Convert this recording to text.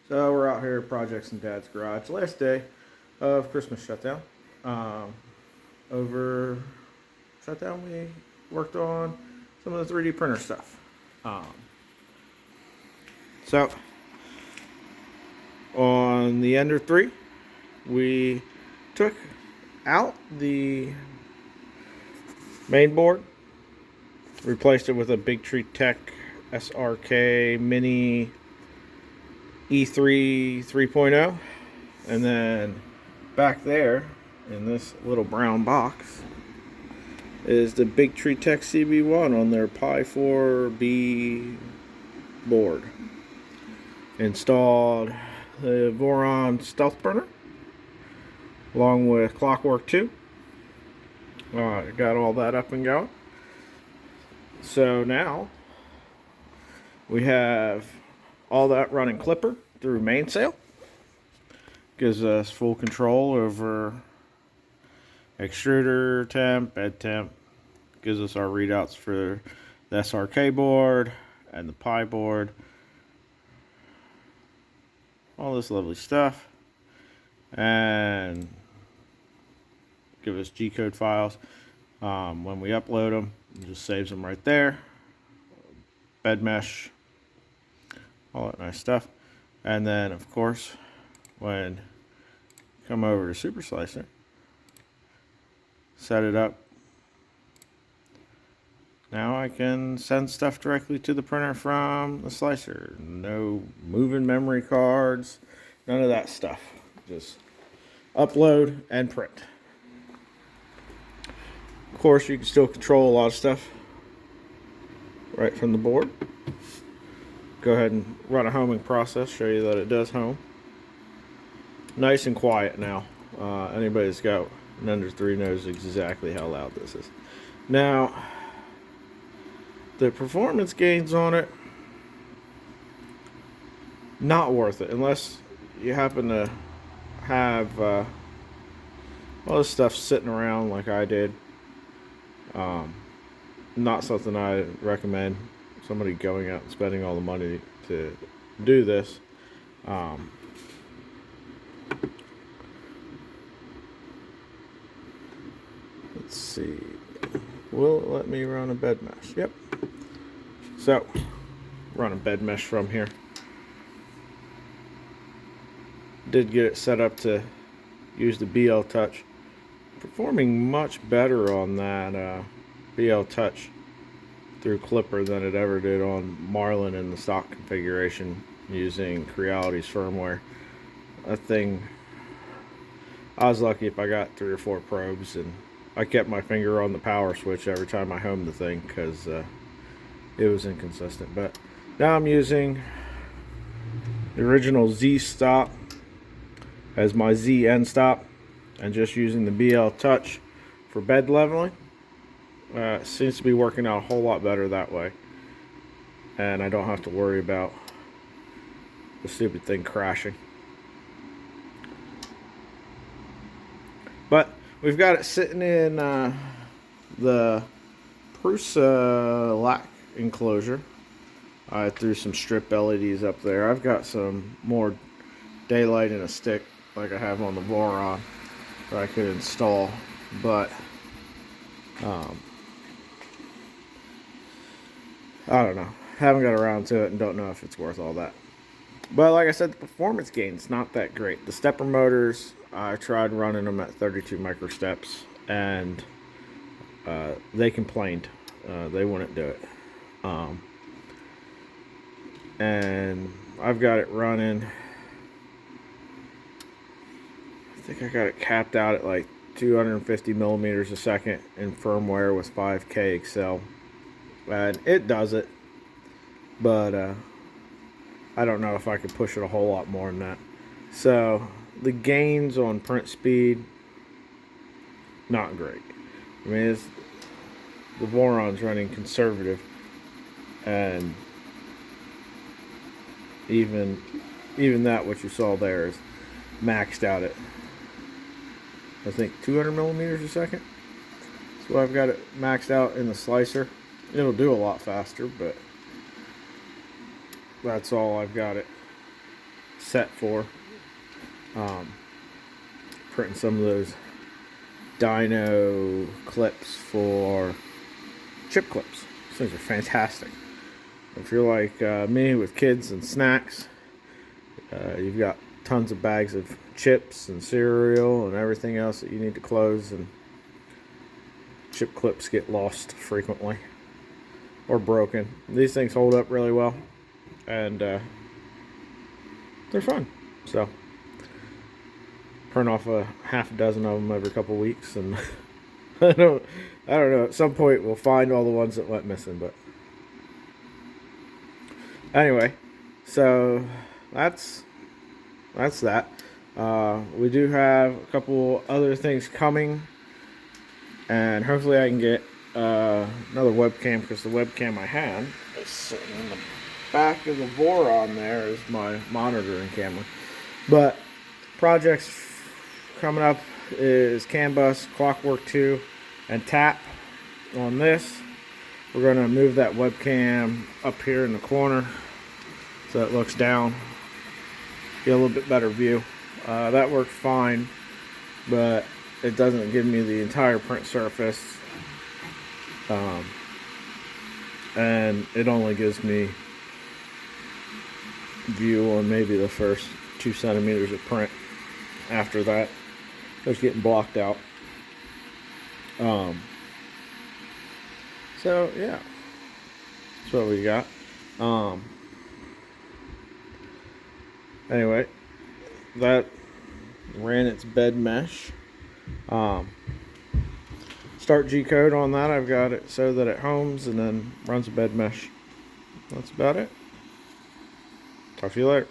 So we're out here at Projects in Dad's garage. Last day of Christmas shutdown. Over shutdown, we worked on some of the 3D printer stuff. So on the Ender 3, we took out the main board, replaced it with a Big Tree Tech SRK Mini E3 3.0, and then back there in this little brown box is the Big Tree Tech CB1 on their Pi 4B board. Installed the Voron stealth burner along with Clockwork 2. Got all that up and going. So now we have all that running klipper through mainsail. Gives us full control over extruder temp, bed temp. Gives us our readouts for the SRK board and the Pi board. All this lovely stuff. And give us G-code files. When we upload them, it just saves them right there. Bed mesh. All that nice stuff. And then, of course, when you come over to Super Slicer, set it up. Now I can send stuff directly to the printer from the slicer. No moving memory cards, none of that stuff. Just upload and print. Of course, you can still control a lot of stuff right from the board. Go ahead and run a homing process, show you that it does home. Nice and quiet now. Anybody that's got an Ender 3 knows exactly how loud this is. Now, the performance gains on it, not worth it unless you happen to have all this stuff sitting around like I did. Not something I recommend somebody going out and spending all the money to do this. Let's see. Will it let me run a bed mesh? Yep. So, run a bed mesh from here. Did get it set up to use the BL Touch. Performing much better on that BL Touch through klipper than it ever did on Marlin in the stock configuration using Creality's firmware. That thing, I was lucky if I got 3 or 4 probes, and I kept my finger on the power switch every time I homed the thing because it was inconsistent. But now I'm using the original Z stop as my Z end stop and just using the BL Touch for bed leveling. Seems to be working out a whole lot better that way, and I don't have to worry about the stupid thing crashing. But we've got it sitting in the Prusa lac enclosure. I threw some strip LEDs up there. I've got some more daylight in a stick like I have on the Voron that I could install, but I don't know. Haven't got around to it and don't know if it's worth all that. But like I said, the performance gain's not that great. The stepper motors, I tried running them at 32 microsteps, and they complained. They wouldn't do it. And I've got it running. I think I got it capped out at like 250 millimeters a second in firmware with 5K Excel. And it does it, but I don't know if I could push it a whole lot more than that. So the gains on print speed, not great. I mean, the Voron's running conservative, and even that what you saw there is maxed out at, I think, 200 millimeters a second. So I've got it maxed out in the slicer. It'll do a lot faster, but that's all I've got it set for. Printing some of those dyno clips for chip clips. These things are fantastic. If you're like me with kids and snacks, you've got tons of bags of chips and cereal and everything else that you need to close, and chip clips get lost frequently or broken. These things hold up really well, and they're fun. So print off a half a dozen of them every couple weeks, and I don't know. At some point, we'll find all the ones that went missing. But anyway, so that's that. We do have a couple other things coming, and hopefully I can get another webcam, because the webcam I had is sitting in the back of the Voron. There is my monitoring camera. But projects coming up is CAN bus, Clockwork 2, and tap on this. We're going to move that webcam up here in the corner so it looks down, get a little bit better view. That worked fine, but it doesn't give me the entire print surface, and it only gives me view on maybe the first 2 centimeters of print. After that, it's getting blocked out. So yeah, that's what we got. Anyway, that ran its bed mesh. Start G code on that. I've got it so that it homes and then runs a bed mesh. That's about it. Talk to you later.